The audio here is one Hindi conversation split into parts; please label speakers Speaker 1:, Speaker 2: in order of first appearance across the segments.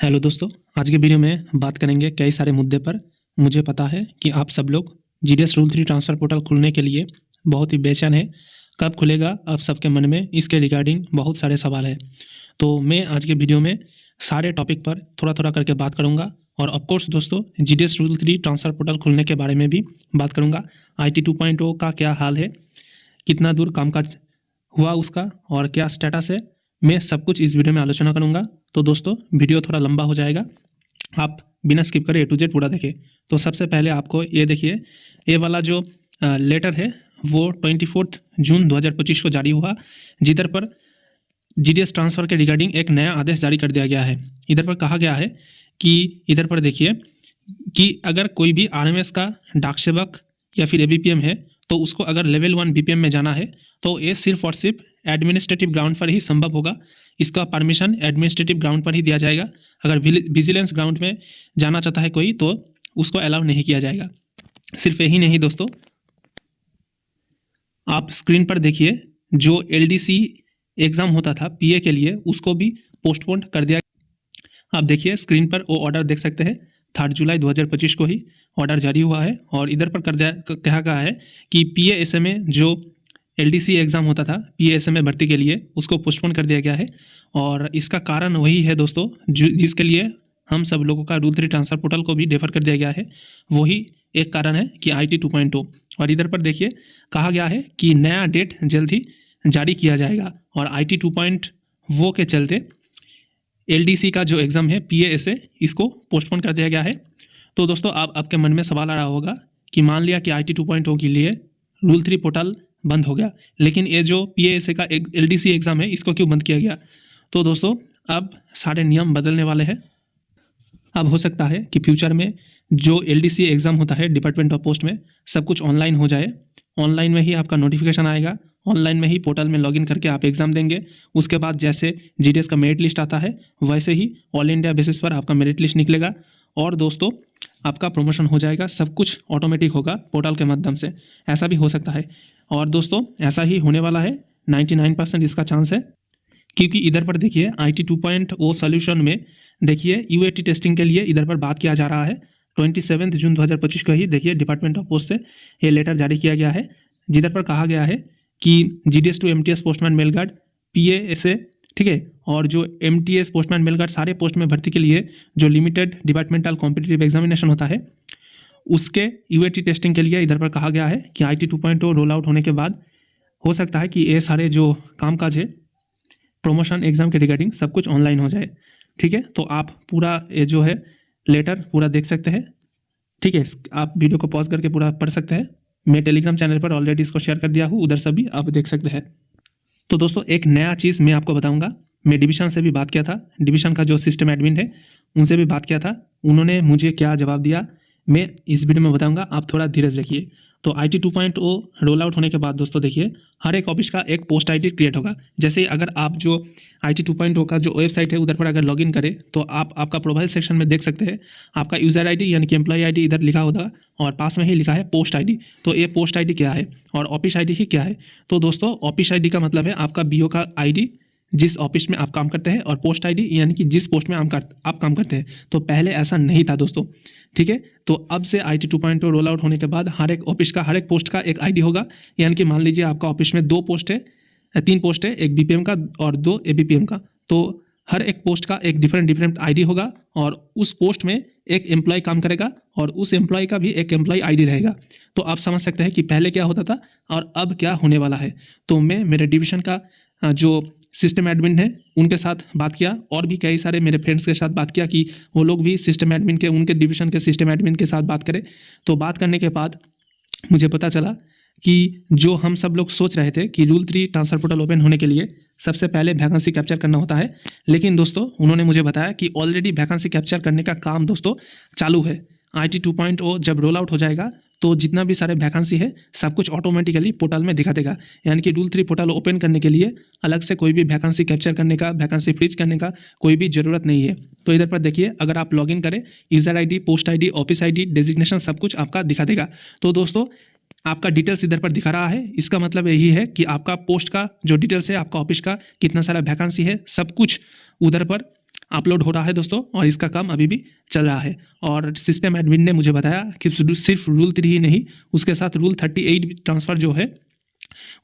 Speaker 1: हेलो दोस्तों, आज के वीडियो में बात करेंगे कई सारे मुद्दे पर। मुझे पता है कि आप सब लोग जीडीएस रूल 3 ट्रांसफ़र पोर्टल खुलने के लिए बहुत ही बेचैन हैं। कब खुलेगा, आप सबके मन में इसके रिगार्डिंग बहुत सारे सवाल हैं। तो मैं आज के वीडियो में सारे टॉपिक पर थोड़ा थोड़ा करके बात करूंगा और ऑफकोर्स दोस्तों जीडीएस रूल 3 ट्रांसफ़र पोर्टल खुलने के बारे में भी बात करूँगा। IT 2.0 का क्या हाल है, कितना दूर कामकाज हुआ उसका और क्या स्टेटस है, मैं सब कुछ इस वीडियो में आलोचना करूंगा। तो दोस्तों वीडियो थोड़ा लंबा हो जाएगा, आप बिना स्किप करे A to Z पूरा देखें। तो सबसे पहले आपको ये देखिए, ये वाला जो लेटर है वो 24 जून 2025 को जारी हुआ, जिधर पर जीडीएस ट्रांसफ़र के रिगार्डिंग एक नया आदेश जारी कर दिया गया है। इधर पर कहा गया है कि इधर पर देखिए कि अगर कोई भी RMS का डाक सेवक या फिर ABPM है तो उसको अगर लेवल 1 BPM में जाना है तो ये सिर्फ और सिर्फ एडमिनिस्ट्रेटिव ग्राउंड पर ही संभव होगा। इसका परमिशन एडमिनिस्ट्रेटिव ग्राउंड पर ही दिया जाएगा। अगर विजिलेंस ग्राउंड में जाना चाहता है कोई तो उसको अलाउ नहीं किया जाएगा। सिर्फ यही नहीं दोस्तों, आप स्क्रीन पर देखिए जो LDC एग्ज़ाम होता था PA के लिए उसको भी पोस्टपोन कर दिया। आप देखिए स्क्रीन पर वो ऑर्डर देख सकते हैं, 3 जुलाई 2025 को ही ऑर्डर जारी हुआ है और इधर पर कहा गया है कि PA SMA जो LDC एग्ज़ाम होता था PA SMA भर्ती के लिए उसको पोस्टपोन कर दिया गया है। और इसका कारण वही है दोस्तों जिसके लिए हम सब लोगों का रूल 3 ट्रांसफ़र पोर्टल को भी डेफर कर दिया गया है। वही एक कारण है कि IT 2.0। और इधर पर देखिए कहा गया है कि नया डेट जल्द ही जारी किया जाएगा और IT 2.0 के चलते LDC का जो एग्ज़ाम है PA SA इसको पोस्टपोन कर दिया गया है। तो दोस्तों आपके मन में सवाल आ रहा होगा कि मान लिया कि IT 2.0 के लिए रूल 3 पोर्टल बंद हो गया, लेकिन ये जो PA SA का LDC एग्ज़ाम है इसको क्यों बंद किया गया। तो दोस्तों अब सारे नियम बदलने वाले हैं। अब हो सकता है कि फ्यूचर में जो LDC एग्ज़ाम होता है डिपार्टमेंट ऑफ पोस्ट में सब कुछ ऑनलाइन हो जाए। ऑनलाइन में ही आपका नोटिफिकेशन आएगा, ऑनलाइन में ही पोर्टल में लॉगिन करके आप एग्ज़ाम देंगे। उसके बाद जैसे जीडीएस का मेरिट लिस्ट आता है वैसे ही ऑल इंडिया बेसिस पर आपका मेरिट लिस्ट निकलेगा और दोस्तों आपका प्रमोशन हो जाएगा। सब कुछ ऑटोमेटिक होगा पोर्टल के माध्यम से, ऐसा भी हो सकता है। और दोस्तों ऐसा ही होने वाला है, 99% इसका चांस है, क्योंकि इधर पर देखिए IT 2.0 सॉल्यूशन में देखिए UAT टेस्टिंग के लिए इधर पर बात किया जा रहा है। 27 जून 2025 को ही देखिए डिपार्टमेंट ऑफ पोस्ट से ये लेटर जारी किया गया है, जिधर पर कहा गया है कि GDS to MTS postman mail guard PA SA, ठीक है, और जो MTS पोस्टमैन मेल गार्ड सारे पोस्ट में भर्ती के लिए जो लिमिटेड डिपार्टमेंटल कॉम्पिटिटिव एग्जामिनेशन होता है उसके UAT टेस्टिंग के लिए इधर पर कहा गया है कि IT 2.0 रोल आउट होने के बाद हो सकता है कि ये सारे जो कामकाज है प्रमोशन एग्ज़ाम के रिगार्डिंग सब कुछ ऑनलाइन हो जाए। ठीक है, तो आप पूरा ये जो है लेटर पूरा देख सकते हैं। ठीक है, आप वीडियो को पॉज करके पूरा पढ़ सकते हैं। मैं टेलीग्राम चैनल पर ऑलरेडी इसको शेयर कर दिया हूँ, उधर से भी आप देख सकते हैं। तो दोस्तों एक नया चीज़ मैं आपको बताऊंगा। मैं डिवीज़न से भी बात किया था, डिवीज़न का जो सिस्टम एडमिन है उनसे भी बात किया था, उन्होंने मुझे क्या जवाब दिया मैं इस वीडियो में बताऊंगा, आप थोड़ा धीरज रखिए। तो IT 2.0 रोल आउट होने के बाद दोस्तों देखिए हर एक ऑफिस का एक पोस्ट ID क्रिएट होगा। जैसे अगर आप जो IT 2.0 का जो वेबसाइट है उधर पर अगर लॉगिन करें तो आप आपका प्रोफाइल सेक्शन में देख सकते हैं आपका यूज़र ID यानी कि एम्प्लॉय ID इधर लिखा होगा और पास में ही लिखा है पोस्ट ID। तो ये पोस्ट ID क्या है और ऑफिस ID ही क्या है। तो दोस्तों ऑफिस ID का मतलब है आपका BO का ID जिस ऑफिस में आप काम करते हैं और पोस्ट ID यानी कि जिस पोस्ट में आप काम करते हैं। तो पहले ऐसा नहीं था दोस्तों, ठीक है। तो अब से IT 2.0 रोल आउट होने के बाद हर एक ऑफिस का हर एक पोस्ट का एक ID होगा। यानी कि मान लीजिए आपका ऑफिस में 2 पोस्ट है, 3 पोस्ट है, एक BPM का और 2 ABPM का। तो हर एक पोस्ट का एक डिफरेंट ID होगा और उस पोस्ट में एक एम्प्लॉय काम करेगा और उस एम्प्लॉय का भी एक एम्प्लॉय ID रहेगा। तो आप समझ सकते हैं कि पहले क्या होता था और अब क्या होने वाला है। तो मैं मेरे डिवीज़न का जो सिस्टम एडमिन है उनके साथ बात किया और भी कई सारे मेरे फ्रेंड्स के साथ बात किया कि वो लोग भी सिस्टम एडमिन के उनके डिवीज़न के सिस्टम एडमिन के साथ बात करें। तो बात करने के बाद मुझे पता चला कि जो हम सब लोग सोच रहे थे कि रूल 3 ट्रांसफ़र पोर्टल ओपन होने के लिए सबसे पहले वैकेंसी कैप्चर करना होता है, लेकिन दोस्तों उन्होंने मुझे बताया कि ऑलरेडी वैकेंसी कैप्चर करने का काम दोस्तों चालू है। IT 2.0 जब रोल आउट हो जाएगा तो जितना भी सारे वैकेंसी है सब कुछ ऑटोमेटिकली पोर्टल में दिखा देगा। यानी कि रूल 3 पोर्टल ओपन करने के लिए अलग से कोई भी वैकेंसी कैप्चर करने का, वैकेंसी फ्रीज करने का कोई भी ज़रूरत नहीं है। तो इधर पर देखिए अगर आप लॉगिन करें user ID, post ID, office ID, designation सब कुछ आपका दिखा देगा। तो दोस्तों आपका डिटेल्स इधर पर दिखा रहा है, इसका मतलब यही है कि आपका पोस्ट का जो डिटेल्स है, आपका ऑफिस का कितना सारा वैकेंसी है, सब कुछ उधर पर अपलोड हो रहा है दोस्तों, और इसका काम अभी भी चल रहा है। और सिस्टम एडमिन ने मुझे बताया कि सिर्फ रूल 3 ही नहीं, उसके साथ रूल 38 ट्रांसफ़र जो है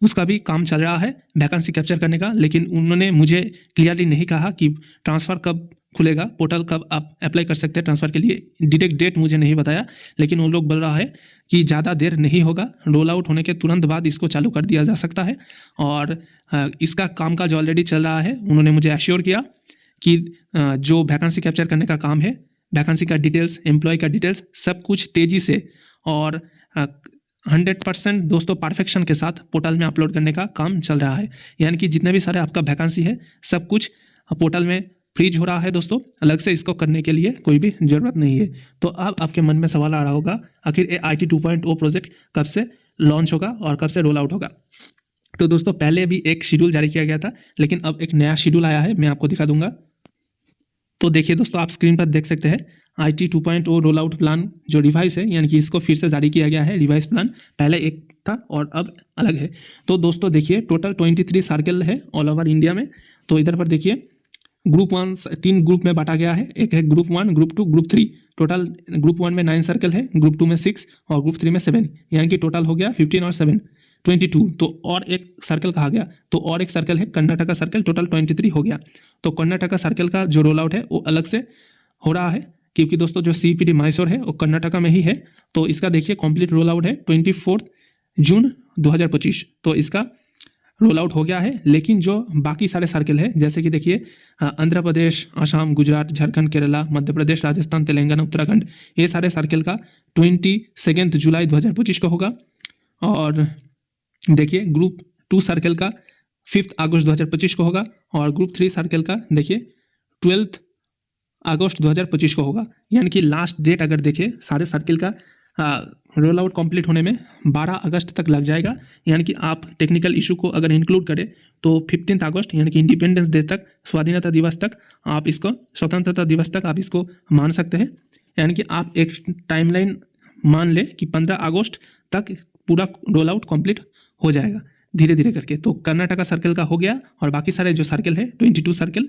Speaker 1: उसका भी काम चल रहा है वैकेंसी कैप्चर करने का। लेकिन उन्होंने मुझे क्लियरली नहीं कहा कि ट्रांसफ़र कब खुलेगा, पोर्टल कब आप अप्लाई कर सकते हैं ट्रांसफ़र के लिए, डायरेक्ट डेट मुझे नहीं बताया। लेकिन उन लोग बोल रहा है कि ज़्यादा देर नहीं होगा, रोल आउट होने के तुरंत बाद इसको चालू कर दिया जा सकता है। और इसका काम काज ऑलरेडी चल रहा है। उन्होंने मुझे एश्योर किया कि जो वैकेंसी कैप्चर करने का काम है, वैकेंसी का डिटेल्स, एम्प्लॉय का डिटेल्स, सब कुछ तेज़ी से और 100% दोस्तों परफेक्शन के साथ पोर्टल में अपलोड करने का काम चल रहा है। यानी कि जितने भी सारे आपका वैकेंसी है सब कुछ पोर्टल में फ्रीज हो रहा है दोस्तों, अलग से इसको करने के लिए कोई भी ज़रूरत नहीं है। तो अब आपके मन में सवाल आ रहा होगा, आखिर ये IT 2.0 प्रोजेक्ट कब से लॉन्च होगा और कब से रोल आउट होगा। तो दोस्तों पहले भी एक शेड्यूल जारी किया गया था, लेकिन अब एक नया शेड्यूल आया है, मैं आपको दिखा दूंगा। तो देखिए दोस्तों, आप स्क्रीन पर देख सकते हैं IT 2.0 रोल आउट प्लान जो रिवाइज है, यानी कि इसको फिर से जारी किया गया है रिवाइज प्लान। पहले एक था और अब अलग है। तो दोस्तों देखिए, टोटल 23 सर्कल है ऑल ओवर इंडिया में। तो इधर पर देखिए ग्रुप 1 3 ग्रुप में बांटा गया है। एक है group 1, group 2, group 3। Total group 1 में 9 सर्कल है, ग्रुप 2 में 6 और ग्रुप 3 में 7, यानी कि टोटल हो गया 15 और 7 22। तो और एक सर्कल कहा गया, तो और एक सर्कल है कर्नाटका सर्कल, टोटल 23 हो गया। तो कर्नाटका सर्कल का जो रोल आउट है वो अलग से हो रहा है, क्योंकि दोस्तों जो CPT मैसूर है वो कर्नाटका में ही है। तो इसका देखिए कंप्लीट रोल आउट है 24 जून 2025। तो इसका रोल आउट हो गया है। लेकिन जो बाकी सारे सर्कल है, जैसे कि देखिए आंध्र प्रदेश, असम, गुजरात, झारखंड, केरला, मध्य प्रदेश, राजस्थान, तेलंगाना, उत्तराखंड, ये सारे सर्कल का 22 जुलाई 2025 को होगा। और देखिए ग्रुप 2 सर्कल का 5 अगस्त 2025 को होगा। और ग्रुप 3 सर्कल का देखिए 12 अगस्त 2025 को होगा। यानी कि लास्ट डेट अगर देखें सारे सर्कल का रोल आउट कंप्लीट होने में 12 अगस्त तक लग जाएगा। यानी कि आप टेक्निकल इशू को अगर इंक्लूड करें तो 15 अगस्त यानी कि इंडिपेंडेंस डे तक, स्वाधीनता दिवस तक आप इसको, स्वतंत्रता दिवस तक आप इसको मान सकते हैं। यानी कि आप एक टाइमलाइन मान लें कि 15 अगस्त तक पूरा रोल आउट कंप्लीट हो जाएगा धीरे धीरे करके। तो कर्नाटका सर्कल का हो गया और बाकी सारे जो सर्कल है 22 सर्कल,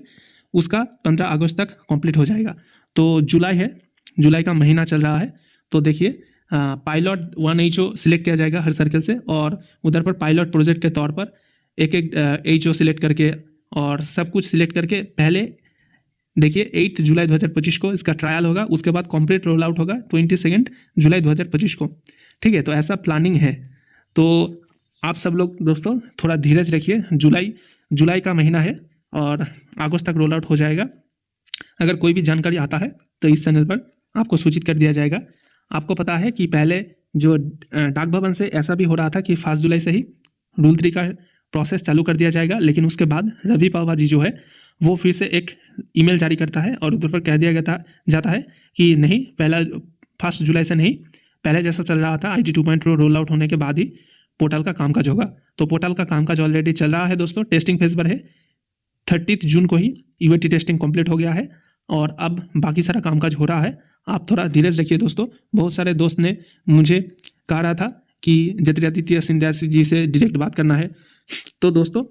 Speaker 1: उसका 15 अगस्त तक कंप्लीट हो जाएगा। तो जुलाई है, जुलाई का महीना चल रहा है। तो देखिए पायलट 1 HO सिलेक्ट किया जाएगा हर सर्कल से, और उधर पर पायलट प्रोजेक्ट के तौर पर एक एक HO सिलेक्ट करके और सब कुछ सिलेक्ट करके पहले देखिए 8 जुलाई 2025 को इसका ट्रायल होगा। उसके बाद कंप्लीट रोल आउट होगा 22 जुलाई 2025 को। ठीक है, तो ऐसा प्लानिंग है। तो आप सब लोग दोस्तों थोड़ा धीरज रखिए, जुलाई का महीना है और अगस्त तक रोल आउट हो जाएगा। अगर कोई भी जानकारी आता है तो इस चैनल पर आपको सूचित कर दिया जाएगा। आपको पता है कि पहले जो डाक भवन से ऐसा भी हो रहा था कि 5 जुलाई से ही रूल 3 का प्रोसेस चालू कर दिया जाएगा, लेकिन उसके बाद रवि पावा जी जो है वो फिर से एक ईमेल जारी करता है और उधर पर कह दिया जाता है कि नहीं, पहला 1 जुलाई से नहीं, पहले जैसा चल रहा था IT 2.0 रोल आउट होने के बाद ही पोर्टल का कामकाज होगा। तो पोर्टल का कामकाज ऑलरेडी चल रहा है दोस्तों, टेस्टिंग फेज पर है। 30 जून को ही UAT टेस्टिंग कंप्लीट हो गया है और अब बाकी सारा कामकाज हो रहा है। आप थोड़ा धीरज रखिए दोस्तों। बहुत सारे दोस्त ने मुझे कहा रहा था कि ज्योतिरादित्य सिंधिया जी से डायरेक्ट बात करना है। तो दोस्तों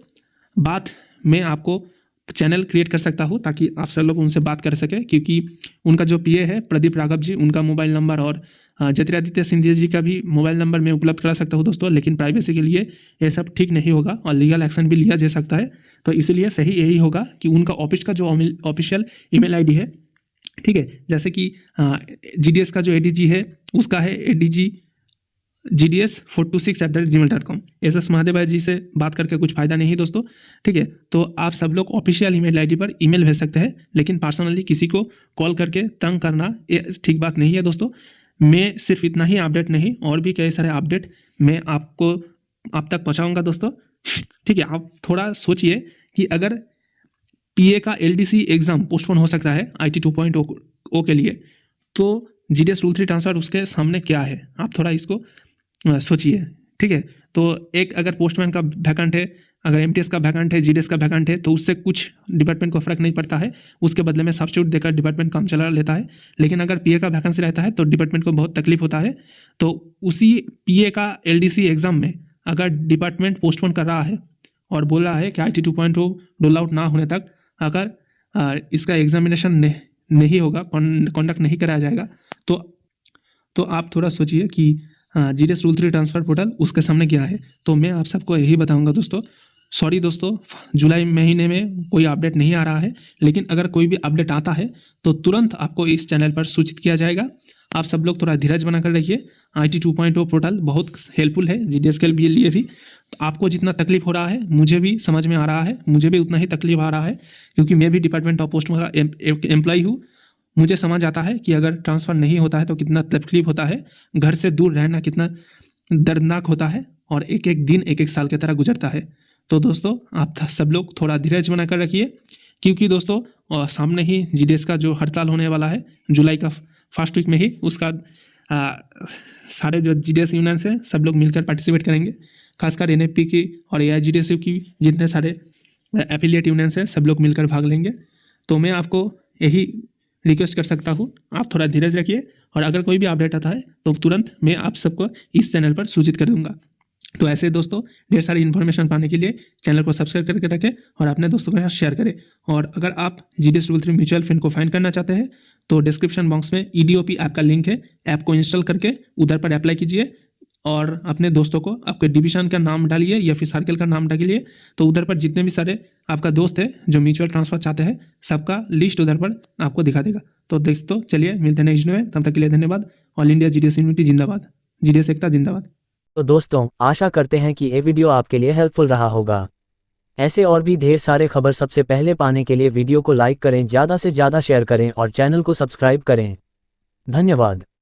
Speaker 1: बात मैं आपको चैनल क्रिएट कर सकता हूँ ताकि आप सब लोग उनसे बात कर सकें, क्योंकि उनका जो PA है प्रदीप राघव जी, उनका मोबाइल नंबर और ज्योतिरादित्य सिंधिया जी का भी मोबाइल नंबर मैं उपलब्ध करा सकता हूँ दोस्तों। लेकिन प्राइवेसी के लिए ये सब ठीक नहीं होगा और लीगल एक्शन भी लिया जा सकता है। तो इसलिए सही यही होगा कि उनका ऑफिस का जो ऑफिशियल ईमेल ID है, ठीक है, जैसे कि GDS का जो ADG है उसका है adg426@gmail.com। SS महादेव जी से बात करके कुछ फ़ायदा नहीं दोस्तों, ठीक है। तो आप सब लोग ऑफिशियल ईमेल ID पर ईमेल भेज सकते हैं, लेकिन पर्सनली किसी को कॉल करके तंग करना ये ठीक बात नहीं है दोस्तों। मैं सिर्फ इतना ही अपडेट नहीं, और भी कई सारे अपडेट मैं आप तक पहुँचाऊँगा दोस्तों, ठीक है। आप थोड़ा सोचिए कि अगर PA का LDC एग्ज़ाम पोस्टपोन हो सकता है IT 2.0 के लिए, तो GDS रूल 3 ट्रांसफर उसके सामने क्या है, आप थोड़ा इसको सोचिए, ठीक है। तो एक अगर पोस्टमैन का वैकेंट है, अगर MTS का वैकेंट है, GDS का वैकेंट है, तो उससे कुछ डिपार्टमेंट को फ़र्क नहीं पड़ता है, उसके बदले में सब्स्टिट्यूट देकर डिपार्टमेंट काम चला लेता है। लेकिन अगर PA का वैकेंसी रहता है तो डिपार्टमेंट को बहुत तकलीफ होता है। तो उसी PA का LDC एग्ज़ाम में अगर डिपार्टमेंट पोस्टपोन कर रहा है और बोल रहा है कि IT 2.0 रोल आउट ना होने तक अगर इसका एग्जामिनेशन नहीं होगा, कंडक्ट नहीं कराया जाएगा, तो आप थोड़ा सोचिए कि जीडीएस रूल 3 ट्रांसफ़र पोर्टल उसके सामने क्या है। तो मैं आप सबको यही बताऊंगा दोस्तों। सॉरी दोस्तों, जुलाई महीने में कोई अपडेट नहीं आ रहा है, लेकिन अगर कोई भी अपडेट आता है तो तुरंत आपको इस चैनल पर सूचित किया जाएगा। आप सब लोग थोड़ा धीरज बनाकर रखिए। IT 2.0 पोर्टल बहुत हेल्पफुल है जीडीएस के लिए भी। तो आपको जितना तकलीफ हो रहा है मुझे भी समझ में आ रहा है, मुझे भी उतना ही तकलीफ आ रहा है, क्योंकि मैं भी डिपार्टमेंट ऑफ पोस्ट का एम्प्लॉय हूँ। मुझे समझ आता है कि अगर ट्रांसफ़र नहीं होता है तो कितना तकलीफ होता है, घर से दूर रहना कितना दर्दनाक होता है, और एक एक दिन एक एक साल की तरह गुजरता है। तो दोस्तों आप सब लोग थोड़ा धीरज बनाकर रखिए, क्योंकि दोस्तों सामने ही जीडीएस का जो हड़ताल होने वाला है जुलाई का फर्स्ट वीक में ही, उसका सारे जो जीडीएस यूनियंस हैं सब लोग मिलकर पार्टिसिपेट करेंगे। खासकर एनएफपी की और एआईजीडीएसयू की जितने सारे एफिलिएट यूनियंस हैं सब लोग मिलकर भाग लेंगे। तो मैं आपको यही रिक्वेस्ट कर सकता हूँ, आप थोड़ा धीरज रखिए, और अगर कोई भी अपडेट आता है तो तुरंत मैं आप सबको इस चैनल पर सूचित कर दूँगा। तो ऐसे दोस्तों ढेर सारी इन्फॉर्मेशन पाने के लिए चैनल को सब्सक्राइब करके रखें और अपने दोस्तों के साथ शेयर करें। और अगर आप जीडीएस रूल 3 म्यूचुअल फंड को फाइंड करना चाहते हैं तो डिस्क्रिप्शन बॉक्स में EDOP ऐप का लिंक है, ऐप को इंस्टॉल करके उधर पर अप्लाई कीजिए, और अपने दोस्तों को आपके डिवीजन का नाम डालिए या फिर सर्कल का नाम डालिए, तो उधर पर जितने भी सारे आपका दोस्त है जो म्यूचुअल ट्रांसफर चाहते हैं सबका लिस्ट उधर पर आपको दिखा देगा। तो दोस्तों चलिए मिलते हैं नेक्स्ट वीडियो में, तब तक के लिए धन्यवाद। ऑल इंडिया जीडीएस यूनिटी जिंदाबाद, जीडीएस एकता जिंदाबाद।
Speaker 2: तो दोस्तों आशा करते हैं कि ये वीडियो आपके लिए हेल्पफुल रहा होगा। ऐसे और भी ढेर सारे खबर सबसे पहले पाने के लिए वीडियो को लाइक करें, ज़्यादा से ज़्यादा शेयर करें और चैनल को सब्सक्राइब करें। धन्यवाद।